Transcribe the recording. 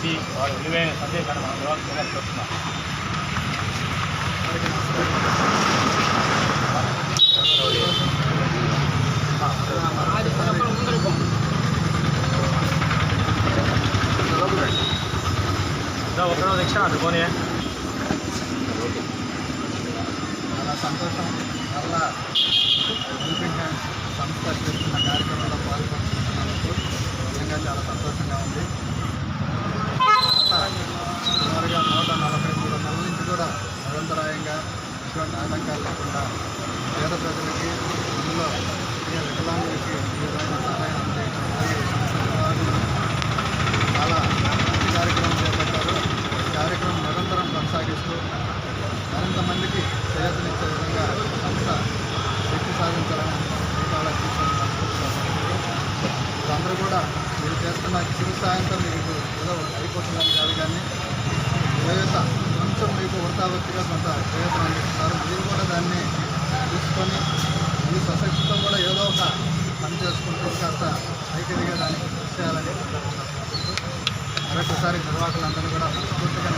ఇచ్చి వారి విలువైన సందేశాన్ని మనం ఇవ్వాల్సిందిగా కోరుతున్నాం. ఒకరోజు ఎక్స్ట్రా అనుకోని చాలా సంతోషం. మళ్ళా హెల్పింగ్ హ్యాండ్స్ సంస్థ చేస్తున్న కార్యక్రమంలో పాల్గొంటున్నందుకు నిజంగా చాలా సంతోషంగా ఉంది. సుమారుగా 143 నెలల నుంచి కూడా నిరంతరాయంగా ఎటువంటి ఆటంకాలు లేకుండా పేద ప్రజలకి అందులో వికలాంగులకి విధమైన సహాయం అందించడం మరియు సంస్థ నిర్వాహకులు చాలా మంచి కార్యక్రమం చేపట్టారు. ఈ కార్యక్రమం నిరంతరం కొనసాగిస్తూ మరింత మందికి చేయూతనిచ్చే విధంగా సంస్థ శక్తి సాధించాలని శ్రీకాళం తీసుకొని అందరూ కూడా మీరు చేస్తున్న చిరు సాయంతో మీకు ఏదో అయిపోతుందని కాదు, కానీ చేయూత కొంచెం మీకు వృతావృత్తిగా కొంత చేయూతను అందిస్తున్నారు. మీరు కూడా దాన్ని తీసుకొని మీ సొసైటీతో కూడా ఏదో ఒక పని చేసుకుంటూ కాస్త ఐక్యతగా దానికి కృషి చేయాలని మరొకసారి నిర్వాహకులందరూ కూడా మనస్ఫూర్తిగా